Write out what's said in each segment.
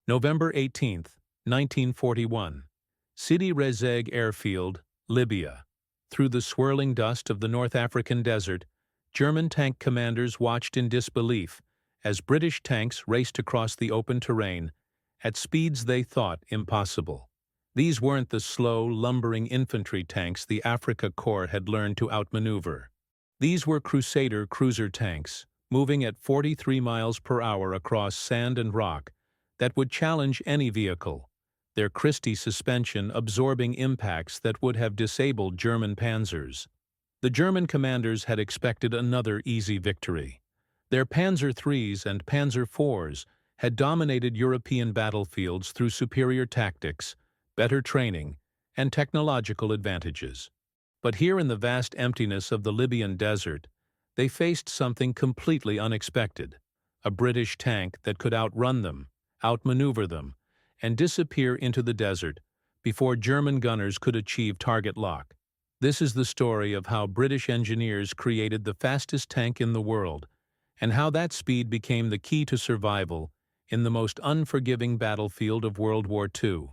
November 18, 1941. Sidi Rezeg Airfield, Libya. Through the swirling dust of the North African desert, German tank commanders watched in disbelief as British tanks raced across the open terrain at speeds they thought impossible. These weren't the slow, lumbering infantry tanks the Afrika Korps had learned to outmaneuver. These were Crusader cruiser tanks, moving at 43 miles per hour across sand and rock, that would challenge any vehicle, their Christie suspension absorbing impacts that would have disabled German panzers. The German commanders had expected another easy victory. Their Panzer IIIs and Panzer IVs had dominated European battlefields through superior tactics, better training, and technological advantages. But here in the vast emptiness of the Libyan desert, they faced something completely unexpected: a British tank that could outrun them, outmaneuver them, and disappear into the desert before German gunners could achieve target lock. This is the story of how British engineers created the fastest tank in the world, and how that speed became the key to survival in the most unforgiving battlefield of World War II.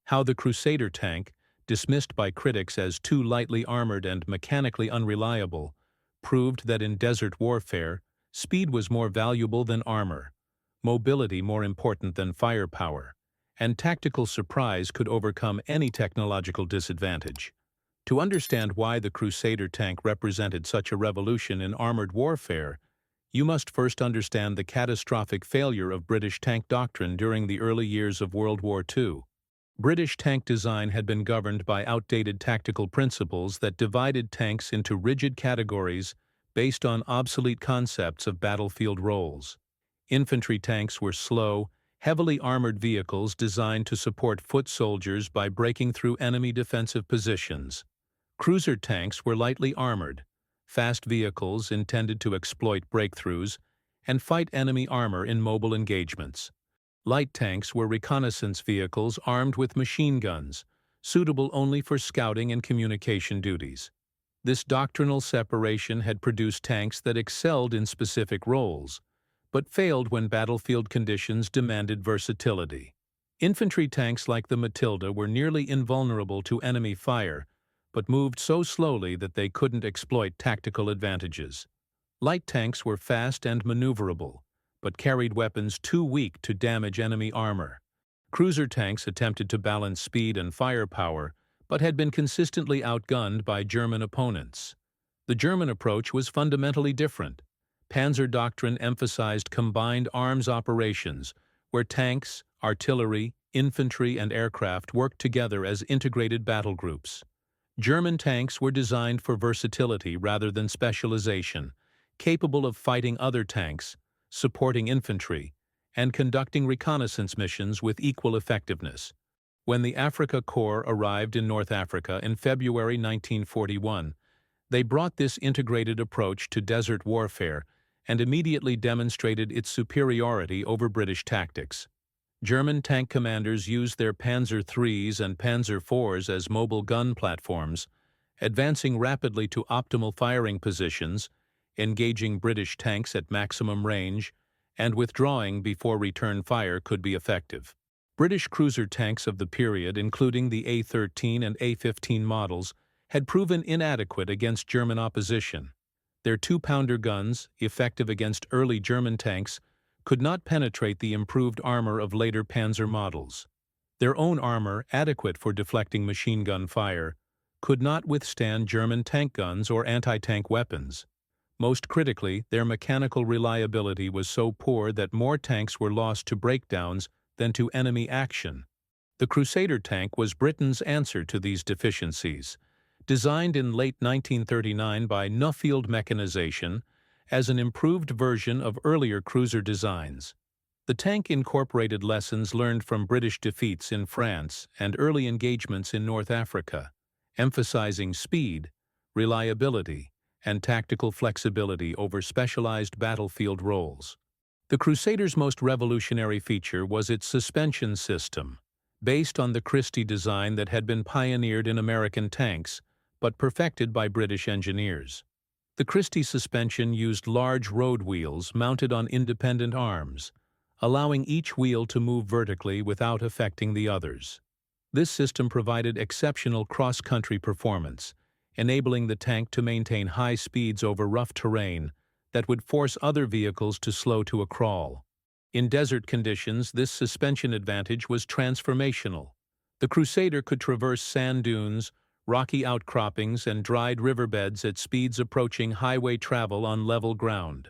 How the Crusader tank, dismissed by critics as too lightly armored and mechanically unreliable, proved that in desert warfare, speed was more valuable than armor, mobility more important than firepower, and tactical surprise could overcome any technological disadvantage. To understand why the Crusader tank represented such a revolution in armored warfare, you must first understand the catastrophic failure of British tank doctrine during the early years of World War II. British tank design had been governed by outdated tactical principles that divided tanks into rigid categories based on obsolete concepts of battlefield roles. Infantry tanks were slow, heavily armored vehicles designed to support foot soldiers by breaking through enemy defensive positions. Cruiser tanks were lightly armored, fast vehicles intended to exploit breakthroughs and fight enemy armor in mobile engagements. Light tanks were reconnaissance vehicles armed with machine guns, suitable only for scouting and communication duties. This doctrinal separation had produced tanks that excelled in specific roles, but failed when battlefield conditions demanded versatility. Infantry tanks like the Matilda were nearly invulnerable to enemy fire, but moved so slowly that they couldn't exploit tactical advantages. Light tanks were fast and maneuverable, but carried weapons too weak to damage enemy armor. Cruiser tanks attempted to balance speed and firepower, but had been consistently outgunned by German opponents. The German approach was fundamentally different. Panzer doctrine emphasized combined arms operations, where tanks, artillery, infantry, and aircraft worked together as integrated battle groups. German tanks were designed for versatility rather than specialization, capable of fighting other tanks, supporting infantry, and conducting reconnaissance missions with equal effectiveness. When the Afrika Korps arrived in North Africa in February 1941, they brought this integrated approach to desert warfare and immediately demonstrated its superiority over British tactics. German tank commanders used their Panzer IIIs and Panzer IVs as mobile gun platforms, advancing rapidly to optimal firing positions, engaging British tanks at maximum range, and withdrawing before return fire could be effective. British cruiser tanks of the period, including the A-13 and A-15 models, had proven inadequate against German opposition. Their 2-pounder guns, effective against early German tanks, could not penetrate the improved armor of later Panzer models. Their own armor, adequate for deflecting machine gun fire, could not withstand German tank guns or anti-tank weapons. Most critically, their mechanical reliability was so poor that more tanks were lost to breakdowns than to enemy action. The Crusader tank was Britain's answer to these deficiencies. Designed in late 1939 by Nuffield Mechanization as an improved version of earlier cruiser designs, the tank incorporated lessons learned from British defeats in France and early engagements in North Africa, emphasizing speed, reliability, and tactical flexibility over specialized battlefield roles. The Crusader's most revolutionary feature was its suspension system, based on the Christie design that had been pioneered in American tanks, but perfected by British engineers. The Christie suspension used large road wheels mounted on independent arms, allowing each wheel to move vertically without affecting the others. This system provided exceptional cross-country performance, enabling the tank to maintain high speeds over rough terrain that would force other vehicles to slow to a crawl. In desert conditions, this suspension advantage was transformational. The Crusader could traverse sand dunes, rocky outcroppings, and dried riverbeds at speeds approaching highway travel on level ground.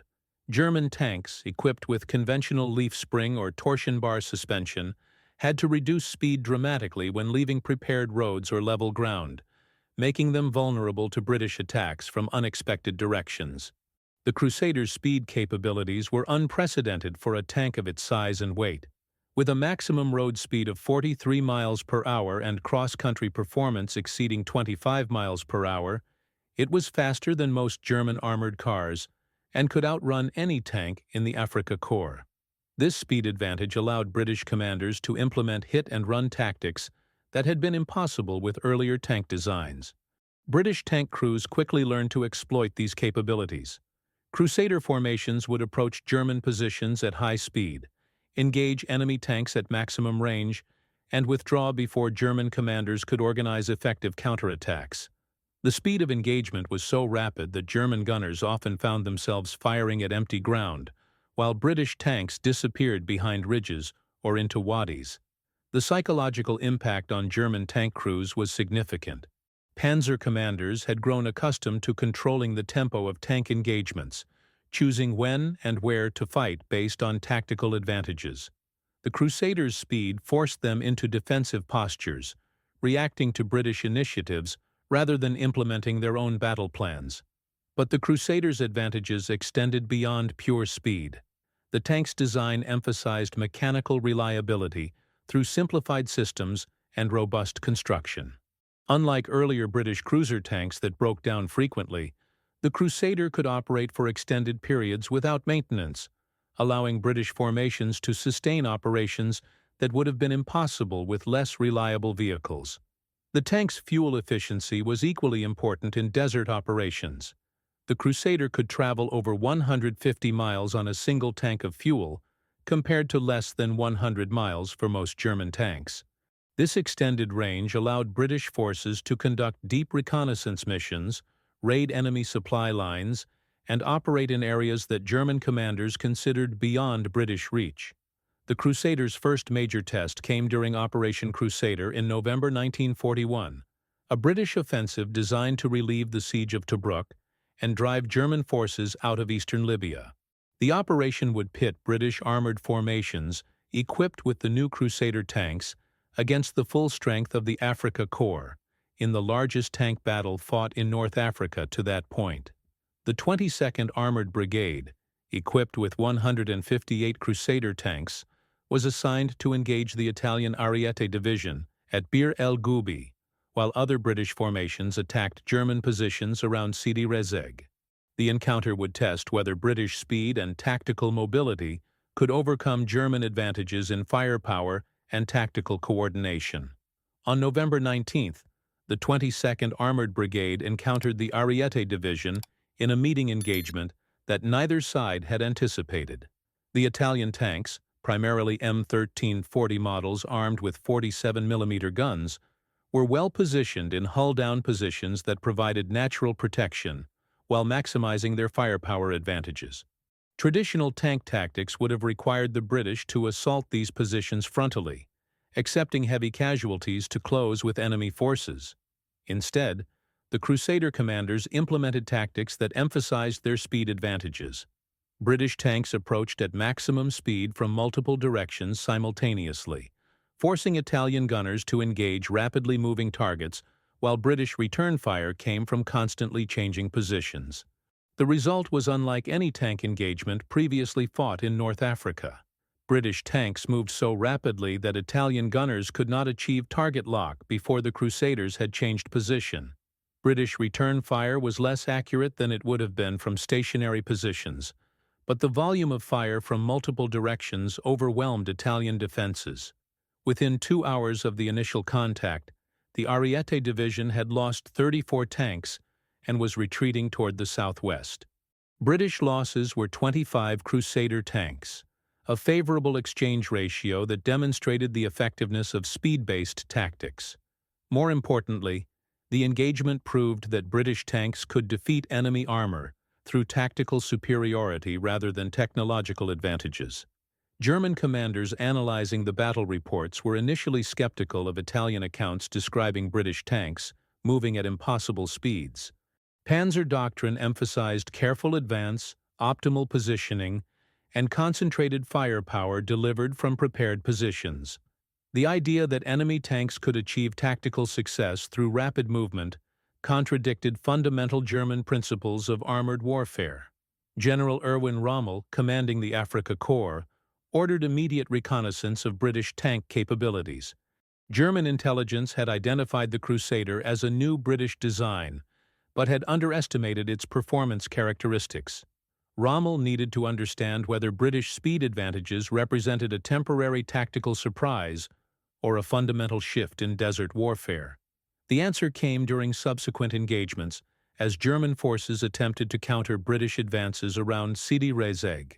German tanks, equipped with conventional leaf spring or torsion bar suspension, had to reduce speed dramatically when leaving prepared roads or level ground, making them vulnerable to British attacks from unexpected directions. The Crusader's speed capabilities were unprecedented for a tank of its size and weight. With a maximum road speed of 43 miles per hour and cross-country performance exceeding 25 miles per hour, it was faster than most German armored cars and could outrun any tank in the Afrika Korps. This speed advantage allowed British commanders to implement hit-and-run tactics that had been impossible with earlier tank designs. British tank crews quickly learned to exploit these capabilities. Crusader formations would approach German positions at high speed, engage enemy tanks at maximum range, and withdraw before German commanders could organize effective counterattacks. The speed of engagement was so rapid that German gunners often found themselves firing at empty ground, while British tanks disappeared behind ridges or into wadis. The psychological impact on German tank crews was significant. Panzer commanders had grown accustomed to controlling the tempo of tank engagements, choosing when and where to fight based on tactical advantages. The Crusaders' speed forced them into defensive postures, reacting to British initiatives rather than implementing their own battle plans. But the Crusaders' advantages extended beyond pure speed. The tank's design emphasized mechanical reliability through simplified systems and robust construction. Unlike earlier British cruiser tanks that broke down frequently, the Crusader could operate for extended periods without maintenance, allowing British formations to sustain operations that would have been impossible with less reliable vehicles. The tank's fuel efficiency was equally important in desert operations. The Crusader could travel over 150 miles on a single tank of fuel, compared to less than 100 miles for most German tanks. This extended range allowed British forces to conduct deep reconnaissance missions, raid enemy supply lines, and operate in areas that German commanders considered beyond British reach. The Crusaders' first major test came during Operation Crusader in November 1941, a British offensive designed to relieve the siege of Tobruk and drive German forces out of eastern Libya. The operation would pit British armored formations equipped with the new Crusader tanks against the full strength of the Afrika Korps, in the largest tank battle fought in North Africa to that point. The 22nd Armored Brigade, equipped with 158 Crusader tanks, was assigned to engage the Italian Ariete Division at Bir el Gubi, while other British formations attacked German positions around Sidi Rezeg. The encounter would test whether British speed and tactical mobility could overcome German advantages in firepower and tactical coordination. On November 19th, the 22nd Armored Brigade encountered the Ariete Division in a meeting engagement that neither side had anticipated. The Italian tanks, primarily M1340 models armed with 47mm guns, were well positioned in hull-down positions that provided natural protection while maximizing their firepower advantages. Traditional tank tactics would have required the British to assault these positions frontally, accepting heavy casualties to close with enemy forces. Instead, the Crusader commanders implemented tactics that emphasized their speed advantages. British tanks approached at maximum speed from multiple directions simultaneously, forcing Italian gunners to engage rapidly moving targets, while British return fire came from constantly changing positions. The result was unlike any tank engagement previously fought in North Africa. British tanks moved so rapidly that Italian gunners could not achieve target lock before the Crusaders had changed position. British return fire was less accurate than it would have been from stationary positions, but the volume of fire from multiple directions overwhelmed Italian defenses. Within 2 hours of the initial contact, the Ariete Division had lost 34 tanks and was retreating toward the southwest. British losses were 25 Crusader tanks, a favorable exchange ratio that demonstrated the effectiveness of speed-based tactics. More importantly, the engagement proved that British tanks could defeat enemy armor through tactical superiority rather than technological advantages. German commanders analyzing the battle reports were initially skeptical of Italian accounts describing British tanks moving at impossible speeds. Panzer doctrine emphasized careful advance, optimal positioning, and concentrated firepower delivered from prepared positions. The idea that enemy tanks could achieve tactical success through rapid movement contradicted fundamental German principles of armored warfare. General Erwin Rommel, commanding the Afrika Korps, ordered immediate reconnaissance of British tank capabilities. German intelligence had identified the Crusader as a new British design, but had underestimated its performance characteristics. Rommel needed to understand whether British speed advantages represented a temporary tactical surprise or a fundamental shift in desert warfare. The answer came during subsequent engagements, as German forces attempted to counter British advances around Sidi Rezegh.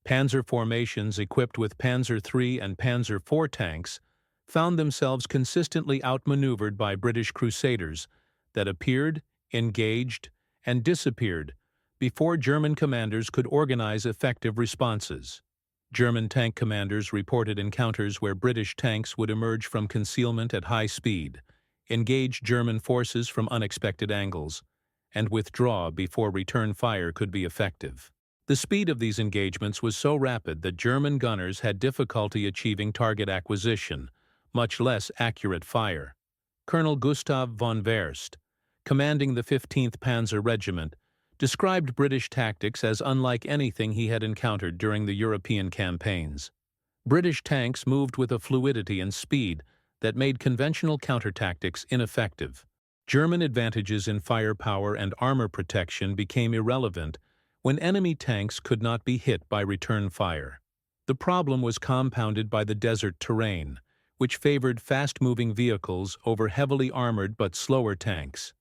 Panzer formations equipped with Panzer III and Panzer IV tanks found themselves consistently outmaneuvered by British Crusaders that appeared, engaged, and disappeared before German commanders could organize effective responses. German tank commanders reported encounters where British tanks would emerge from concealment at high speed, engage German forces from unexpected angles, and withdraw before return fire could be effective. The speed of these engagements was so rapid that German gunners had difficulty achieving target acquisition, much less accurate fire. Colonel Gustav von Verst, commanding the 15th Panzer Regiment, described British tactics as unlike anything he had encountered during the European campaigns. British tanks moved with a fluidity and speed that made conventional counter-tactics ineffective. German advantages in firepower and armor protection became irrelevant when enemy tanks could not be hit by return fire. The problem was compounded by the desert terrain, which favored fast-moving vehicles over heavily armored but slower tanks.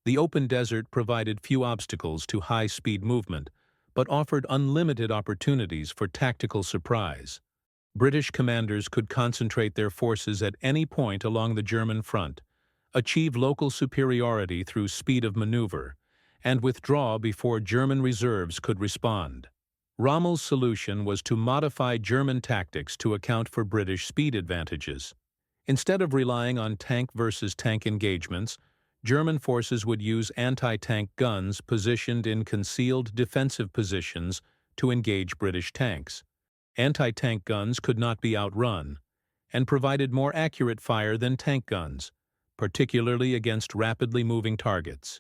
The open desert provided few obstacles to high-speed movement, but offered unlimited opportunities for tactical surprise. British commanders could concentrate their forces at any point along the German front, achieve local superiority through speed of maneuver, and withdraw before German reserves could respond. Rommel's solution was to modify German tactics to account for British speed advantages. Instead of relying on tank versus tank engagements, German forces would use anti-tank guns positioned in concealed defensive positions to engage British tanks. Anti-tank guns could not be outrun, and provided more accurate fire than tank guns, particularly against rapidly moving targets.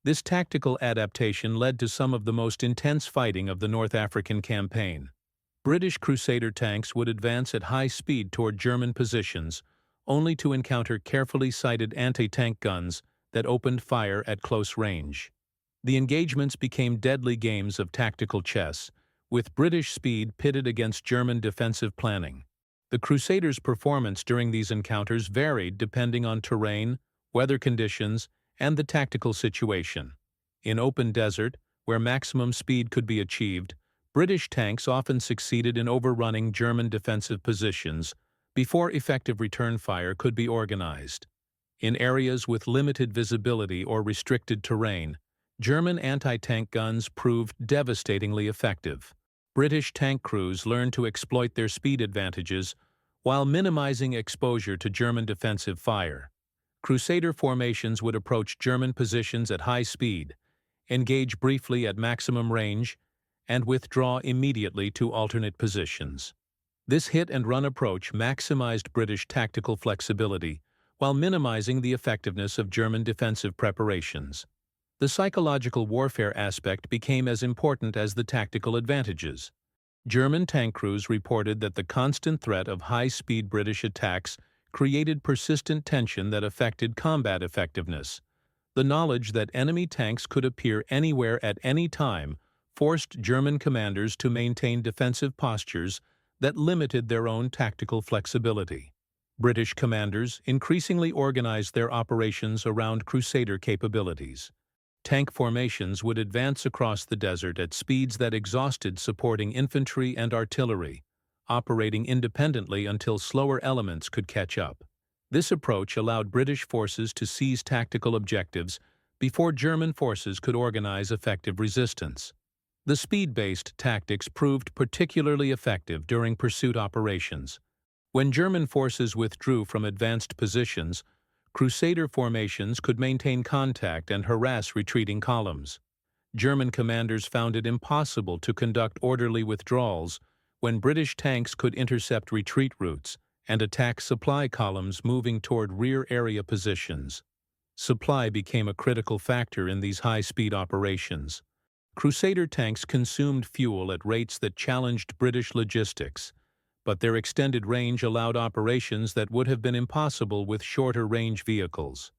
This tactical adaptation led to some of the most intense fighting of the North African campaign. British Crusader tanks would advance at high speed toward German positions, only to encounter carefully sighted anti-tank guns that opened fire at close range. The engagements became deadly games of tactical chess, with British speed pitted against German defensive planning. The Crusaders' performance during these encounters varied depending on terrain, weather conditions, and the tactical situation. In open desert, where maximum speed could be achieved, British tanks often succeeded in overrunning German defensive positions before effective return fire could be organized. In areas with limited visibility or restricted terrain, German anti-tank guns proved devastatingly effective. British tank crews learned to exploit their speed advantages while minimizing exposure to German defensive fire. Crusader formations would approach German positions at high speed, engage briefly at maximum range, and withdraw immediately to alternate positions. This hit-and-run approach maximized British tactical flexibility while minimizing the effectiveness of German defensive preparations. The psychological warfare aspect became as important as the tactical advantages. German tank crews reported that the constant threat of high-speed British attacks created persistent tension that affected combat effectiveness. The knowledge that enemy tanks could appear anywhere at any time forced German commanders to maintain defensive postures that limited their own tactical flexibility. British commanders increasingly organized their operations around Crusader capabilities. Tank formations would advance across the desert at speeds that exhausted supporting infantry and artillery, operating independently until slower elements could catch up. This approach allowed British forces to seize tactical objectives before German forces could organize effective resistance. The speed-based tactics proved particularly effective during pursuit operations. When German forces withdrew from advanced positions, Crusader formations could maintain contact and harass retreating columns. German commanders found it impossible to conduct orderly withdrawals when British tanks could intercept retreat routes and attack supply columns moving toward rear area positions. Supply became a critical factor in these high-speed operations. Crusader tanks consumed fuel at rates that challenged British logistics, but their extended range allowed operations that would have been impossible with shorter-range vehicles.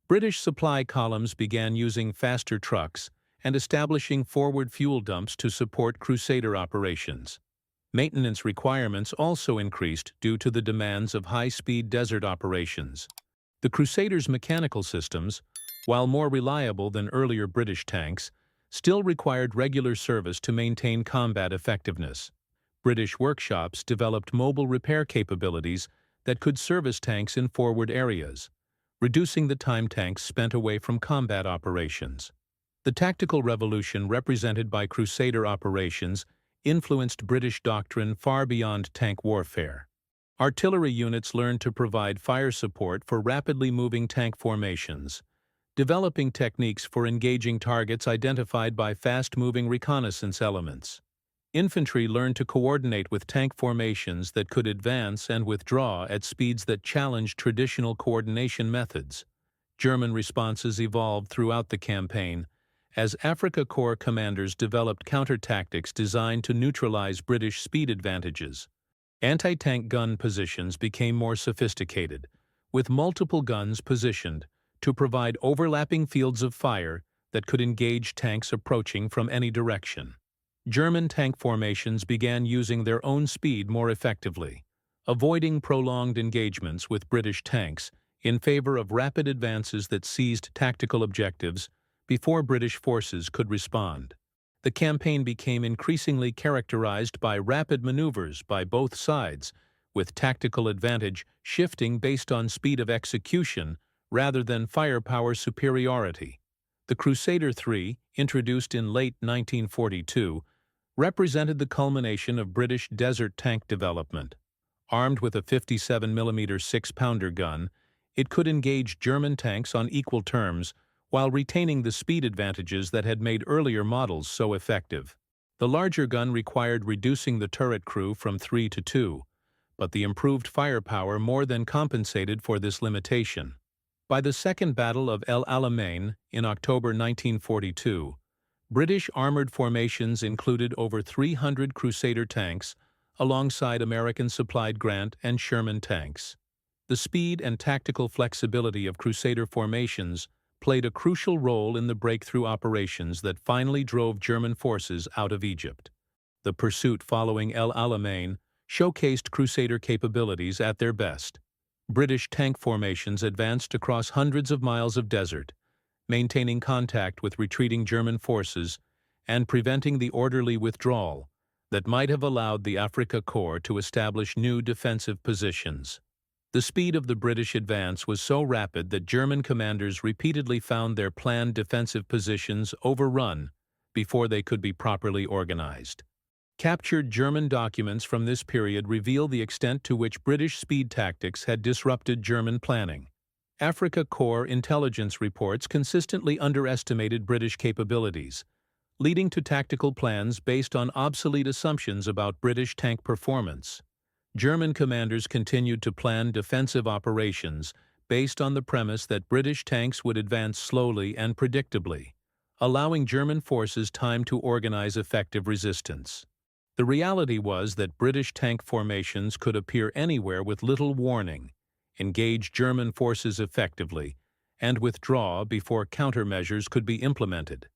British supply columns began using faster trucks and establishing forward fuel dumps to support Crusader operations. Maintenance requirements also increased due to the demands of high-speed desert operations. The Crusaders' mechanical systems, while more reliable than earlier British tanks, still required regular service to maintain combat effectiveness. British workshops developed mobile repair capabilities that could service tanks in forward areas, reducing the time tanks spent away from combat operations. The tactical revolution represented by Crusader operations influenced British doctrine far beyond tank warfare. Artillery units learned to provide fire support for rapidly moving tank formations, developing techniques for engaging targets identified by fast-moving reconnaissance elements. Infantry learned to coordinate with tank formations that could advance and withdraw at speeds that challenged traditional coordination methods. German responses evolved throughout the campaign, as Afrika Korps commanders developed counter-tactics designed to neutralize British speed advantages. Anti-tank gun positions became more sophisticated, with multiple guns positioned to provide overlapping fields of fire that could engage tanks approaching from any direction. German tank formations began using their own speed more effectively, avoiding prolonged engagements with British tanks in favor of rapid advances that seized tactical objectives before British forces could respond. The campaign became increasingly characterized by rapid maneuvers by both sides, with tactical advantage shifting based on speed of execution rather than firepower superiority. The Crusader III, introduced in late 1942, represented the culmination of British desert tank development. Armed with a 57mm 6-pounder gun, it could engage German tanks on equal terms while retaining the speed advantages that had made earlier models so effective. The larger gun required reducing the turret crew from 3 to 2, but the improved firepower more than compensated for this limitation. By the Second Battle of El Alamein in October 1942, British armored formations included over 300 Crusader tanks alongside American-supplied Grant and Sherman tanks. The speed and tactical flexibility of Crusader formations played a crucial role in the breakthrough operations that finally drove German forces out of Egypt. The pursuit following El Alamein showcased Crusader capabilities at their best. British tank formations advanced across hundreds of miles of desert, maintaining contact with retreating German forces and preventing the orderly withdrawal that might have allowed the Afrika Korps to establish new defensive positions. The speed of the British advance was so rapid that German commanders repeatedly found their planned defensive positions overrun before they could be properly organized. Captured German documents from this period reveal the extent to which British speed tactics had disrupted German planning. Afrika Korps intelligence reports consistently underestimated British capabilities, leading to tactical plans based on obsolete assumptions about British tank performance. German commanders continued to plan defensive operations based on the premise that British tanks would advance slowly and predictably, allowing German forces time to organize effective resistance. The reality was that British tank formations could appear anywhere with little warning, engage German forces effectively, and withdraw before countermeasures could be implemented.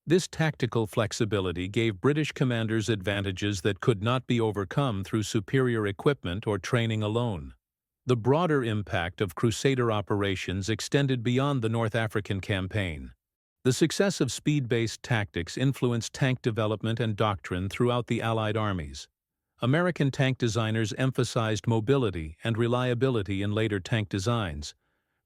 This tactical flexibility gave British commanders advantages that could not be overcome through superior equipment or training alone. The broader impact of Crusader operations extended beyond the North African campaign. The success of speed-based tactics influenced tank development and doctrine throughout the Allied armies. American tank designers emphasized mobility and reliability in later tank designs,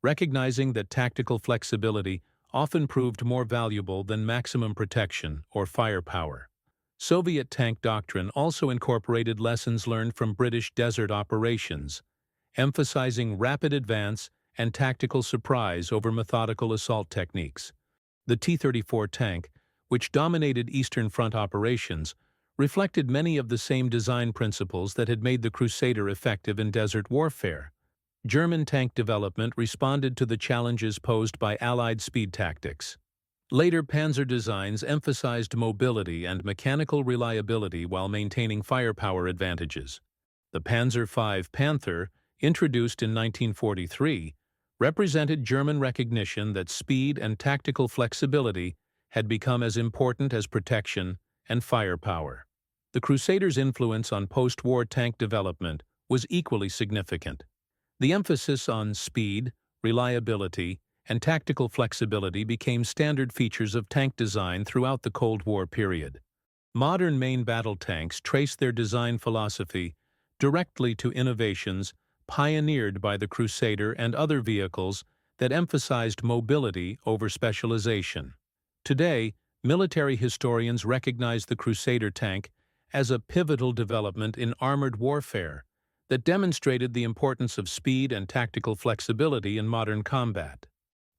recognizing that tactical flexibility often proved more valuable than maximum protection or firepower. Soviet tank doctrine also incorporated lessons learned from British desert operations, emphasizing rapid advance and tactical surprise over methodical assault techniques. The T-34 tank, which dominated Eastern Front operations, reflected many of the same design principles that had made the Crusader effective in desert warfare. German tank development responded to the challenges posed by Allied speed tactics. Later Panzer designs emphasized mobility and mechanical reliability while maintaining firepower advantages. The Panzer V Panther, introduced in 1943, represented German recognition that speed and tactical flexibility had become as important as protection and firepower. The Crusaders' influence on post-war tank development was equally significant. The emphasis on speed, reliability, and tactical flexibility became standard features of tank design throughout the Cold War period. Modern main battle tanks trace their design philosophy directly to innovations pioneered by the Crusader and other vehicles that emphasized mobility over specialization. Today, military historians recognize the Crusader tank as a pivotal development in armored warfare that demonstrated the importance of speed and tactical flexibility in modern combat.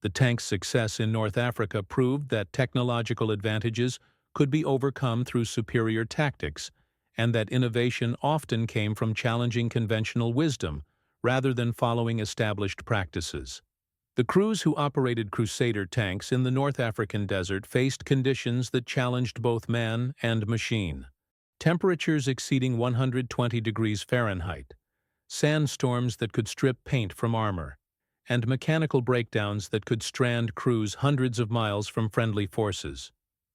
The tank's success in North Africa proved that technological advantages could be overcome through superior tactics, and that innovation often came from challenging conventional wisdom rather than following established practices. The crews who operated Crusader tanks in the North African desert faced conditions that challenged both man and machine. Temperatures exceeding 120 degrees Fahrenheit, sandstorms that could strip paint from armor, and mechanical breakdowns that could strand crews hundreds of miles from friendly forces.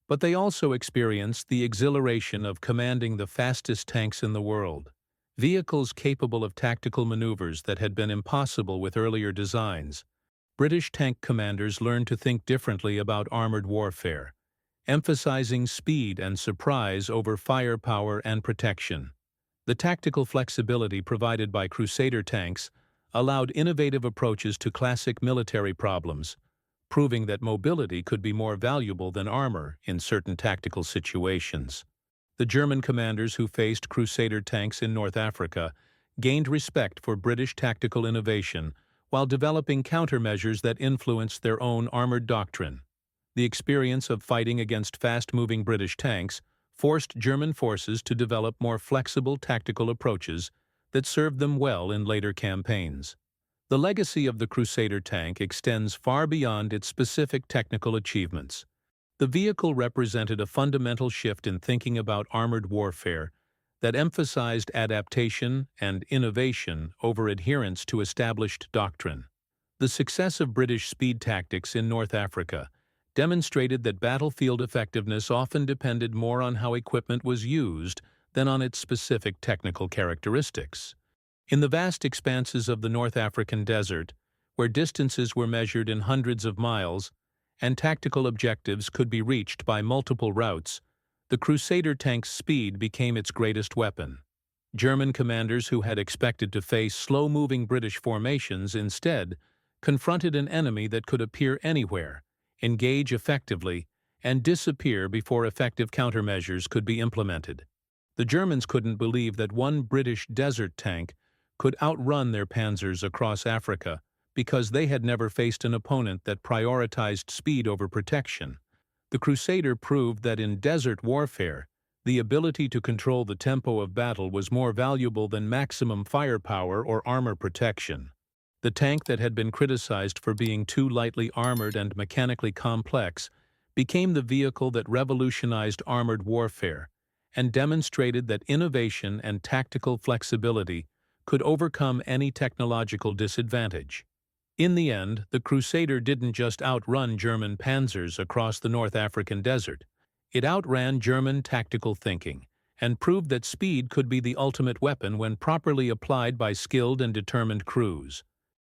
But they also experienced the exhilaration of commanding the fastest tanks in the world, vehicles capable of tactical maneuvers that had been impossible with earlier designs. British tank commanders learned to think differently about armored warfare, emphasizing speed and surprise over firepower and protection. The tactical flexibility provided by Crusader tanks allowed innovative approaches to classic military problems, proving that mobility could be more valuable than armor in certain tactical situations. The German commanders who faced Crusader tanks in North Africa gained respect for British tactical innovation while developing countermeasures that influenced their own armored doctrine. The experience of fighting against fast-moving British tanks forced German forces to develop more flexible tactical approaches that served them well in later campaigns. The legacy of the Crusader tank extends far beyond its specific technical achievements. The vehicle represented a fundamental shift in thinking about armored warfare that emphasized adaptation and innovation over adherence to established doctrine. The success of British speed tactics in North Africa demonstrated that battlefield effectiveness often depended more on how equipment was used than on its specific technical characteristics. In the vast expanses of the North African desert, where distances were measured in hundreds of miles and tactical objectives could be reached by multiple routes, the Crusader tank's speed became its greatest weapon. German commanders who had expected to face slow-moving British formations instead confronted an enemy that could appear anywhere, engage effectively, and disappear before effective countermeasures could be implemented. The Germans couldn't believe that one British desert tank could outrun their panzers across Africa because they had never faced an opponent that prioritized speed over protection. The Crusader proved that in desert warfare, the ability to control the tempo of battle was more valuable than maximum firepower or armor protection. The tank that had been criticized for being too lightly armored and mechanically complex became the vehicle that revolutionized armored warfare and demonstrated that innovation and tactical flexibility could overcome any technological disadvantage. In the end, the Crusader didn't just outrun German panzers across the North African desert. It outran German tactical thinking and proved that speed could be the ultimate weapon when properly applied by skilled and determined crews.